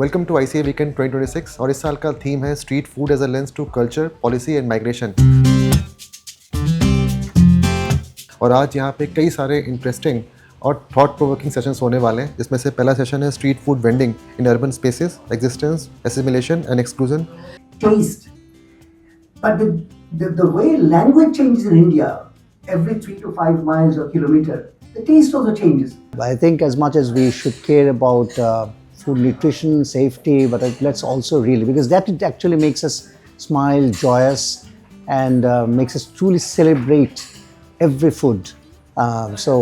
Welcome to ICA weekend 2026 और इस साल का थीम है street food as a lens to culture, policy and migration. और आज यहाँ पे कई सारे इंटरेस्टिंग और थॉट प्रोवोकिंग सेशंस होने वाले हैं, जिसमें से पहला सेशन है street food vending in urban spaces, existence, assimilation and exclusion. Taste. But the way language changes in India, every 3 to 5 miles or kilometer, the taste also changes. I think as much as we should care about food nutrition, safety, but let's also really, because that it actually makes us smile, joyous, and makes us truly celebrate every food. So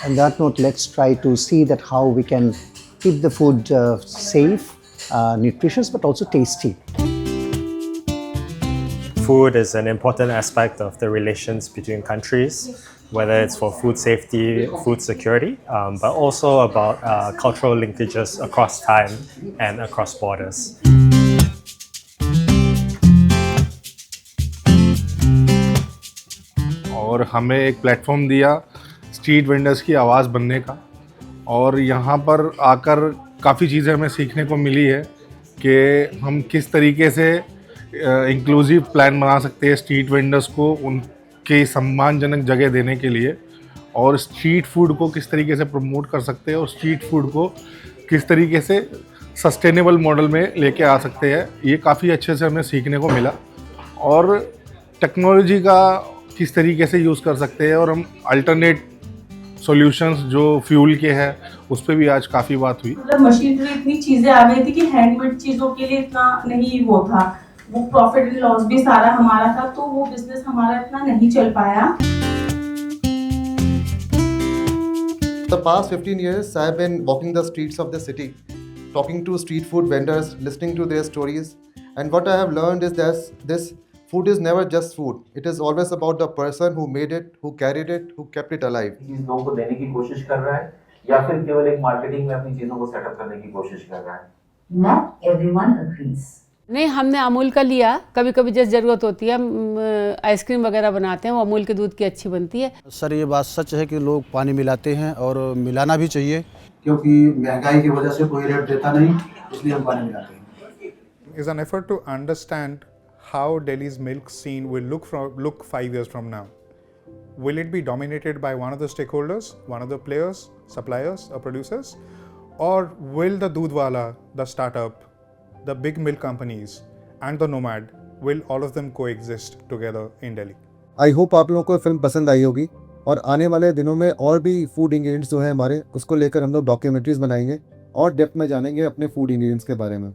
on that note, let's try to see that how we can keep the food safe, nutritious, but also tasty. Food is an important aspect of the relations between countries, whether it's for food safety, food security, but also about cultural linkages across time and across borders. और हमें एक platform दिया street vendors की आवाज़ बनने का, और यहाँ पर आकर काफ़ी चीज़ें हमें सीखने को मिली है कि हम किस तरीके से इंक्लूसिव प्लान बना सकते हैं स्ट्रीट वेंडर्स को उनके सम्मानजनक जगह देने के लिए, और स्ट्रीट फूड को किस तरीके से प्रमोट कर सकते हैं और स्ट्रीट फूड को किस तरीके से सस्टेनेबल मॉडल में लेके आ सकते हैं। ये काफ़ी अच्छे से हमें सीखने को मिला, और टेक्नोलॉजी का किस तरीके से यूज़ कर सकते हैं, और हम अल्टरनेट सॉल्यूशंस जो फ्यूल के हैं उस पर भी आज काफ़ी बात हुई। मतलब मशीनरी इतनी चीज़ें आ गई थी कि हैंडमेड चीज़ों के लिए इतना नहीं वो था, वो प्रॉफिट एंड लॉस भी सारा हमारा था, तो वो बिजनेस हमारा इतना नहीं चल पाया। The past 15 years, I have been walking the streets of the city, talking to street food vendors, listening to their stories, and what I have learned is that this food is never just food. It is always about the person who made it, who carried it, who kept it alive. चीज लोगों को देने की कोशिश कर रहा है या फिर केवल एक मार्केटिंग में अपनी चीजों को सेटअप करने की कोशिश कर रहा है। Not everyone agrees. नहीं, हमने अमूल का लिया। कभी कभी जैसे ज़रूरत होती है हम आइसक्रीम वगैरह बनाते हैं, वो अमूल के दूध की अच्छी बनती है। सर ये बात सच है कि लोग पानी मिलाते हैं और मिलाना भी चाहिए, क्योंकि महंगाई की वजह से कोई रेट देता नहीं, इसलिए हम पानी मिलाते हैं। Is an effort to understand how Delhi's milk scene will look 5 years from now. Will it be dominated by one of the stakeholders, one of the players, suppliers or producers, or will the Doodhwala, the startup, the big milk companies and the nomad, will all of them coexist together in Delhi? I hope आप लोगों को film पसंद आई होगी, और आने वाले दिनों में और भी फूड इंग्रेडिएंट्स जो है हमारे, उसको लेकर हम लोग डॉक्यूमेंट्रीज बनाएंगे और डेप्थ में जानेंगे अपने फूड इंग्रेडिएंट्स के बारे में।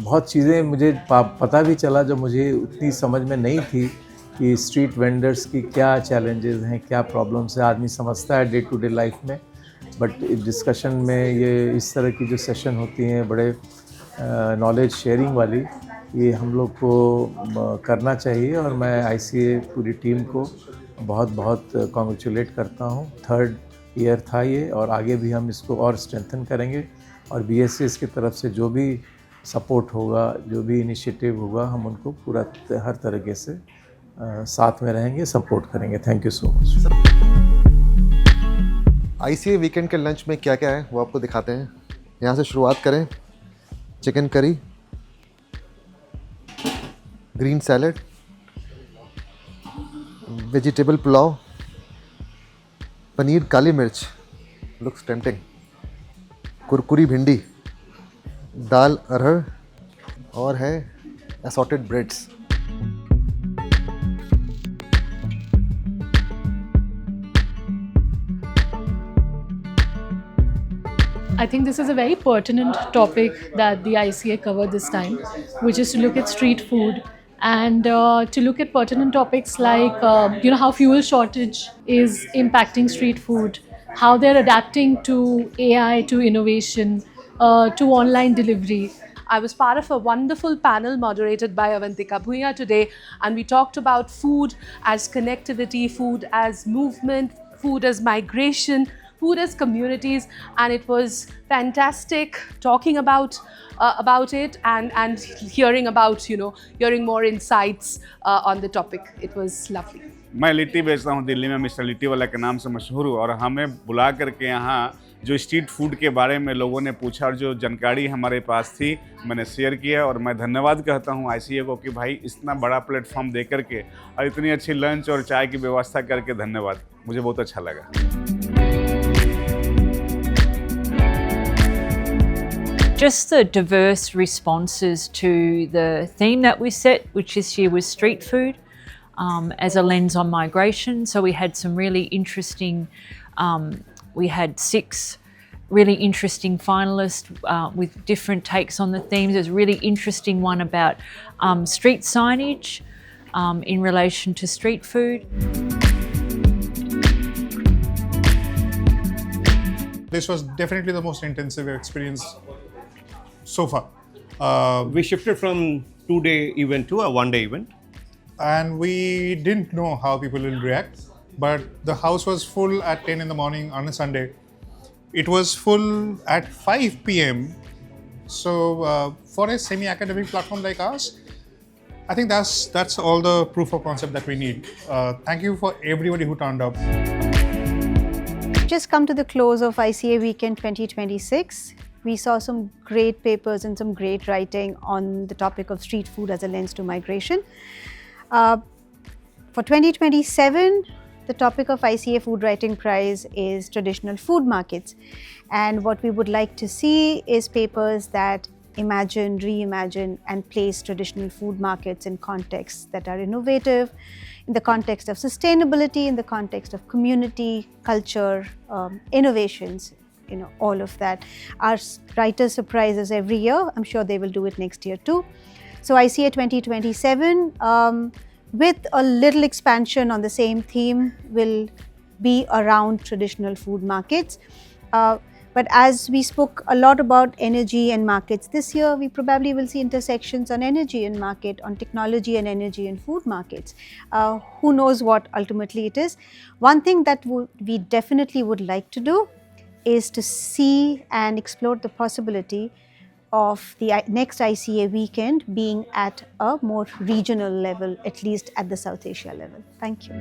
बहुत चीज़ें मुझे पता भी चला जो मुझे उतनी समझ में नहीं थी कि स्ट्रीट वेंडर्स की क्या चैलेंजेस हैं, क्या प्रॉब्लम्स है। आदमी समझता है डे टू डे लाइफ में, बट डिस्कशन में ये इस तरह की जो सेशन होती हैं बड़े नॉलेज शेयरिंग वाली, ये हम लोग को करना चाहिए। और मैं ICA पूरी टीम को बहुत बहुत कॉन्ग्रेचुलेट करता हूँ। 3rd ईयर था ये, और आगे भी हम इसको और स्ट्रेंथन करेंगे, और BSCS की तरफ से जो भी सपोर्ट होगा, जो भी इनिशिएटिव होगा, हम उनको पूरा हर तरीके से साथ में रहेंगे, सपोर्ट करेंगे। Thank you so much. ICA weekend के लंच में क्या क्या है वो आपको दिखाते हैं। यहाँ से शुरुआत करें। Chicken curry, green salad, vegetable pulao, paneer kali mirch, looks tempting, kurkuri bhindi, dal arhar, और है assorted breads. I think this is a very pertinent topic that the ICA covered this time, which is to look at street food and to look at pertinent topics like how fuel shortage is impacting street food, how they're adapting to AI, to innovation, to online delivery. I was part of a wonderful panel moderated by Avantika Bhuiya today, and we talked about food as connectivity, food as movement, food as migration, food as communities, and it was fantastic talking about it and hearing about hearing more insights on the topic. It was lovely. मैं लिट्टी बेचता हूँ दिल्ली में, mister litti वाला के नाम से मशहूर हूँ, और हमें बुला करके यहाँ जो स्ट्रीट फूड के बारे में लोगों ने पूछा और जो जानकारी हमारे पास थी मैंने शेयर किया। और मैं धन्यवाद कहता हूँ ICA को कि भाई इतना बड़ा प्लेटफॉर्म दे करके और इतनी अच्छी लंच और चाय की व्यवस्था करके धन्यवाद, मुझे बहुत अच्छा लगा। Just the diverse responses to the theme that we set, which this year was street food, as a lens on migration. So we had some really interesting, we had 6 really interesting finalists with different takes on the themes. There's a really interesting one about street signage in relation to street food. This was definitely the most intensive experience so far. We shifted from 2-day event to a 1-day event. And we didn't know how people will react, but the house was full at 10 in the morning on a Sunday. It was full at 5 p.m. So for a semi-academic platform like ours, I think that's all the proof of concept that we need. Thank you for everybody who turned up. Just come to the close of ICA Weekend 2026. We saw some great papers and some great writing on the topic of street food as a lens to migration. For 2027, the topic of ICA Food Writing Prize is traditional food markets. And what we would like to see is papers that imagine, reimagine, and place traditional food markets in contexts that are innovative, in the context of sustainability, in the context of community, culture, innovations, all of that. Our writers surprise us every year. I'm sure they will do it next year too. So ICA 2027, with a little expansion on the same theme, will be around traditional food markets. But as we spoke a lot about energy and markets this year, we probably will see intersections on energy and market, on technology and energy and food markets. Who knows what ultimately it is. One thing that we definitely would like to do is to see and explore the possibility of the next ICA weekend being at a more regional level, at least at the South Asia level. Thank you.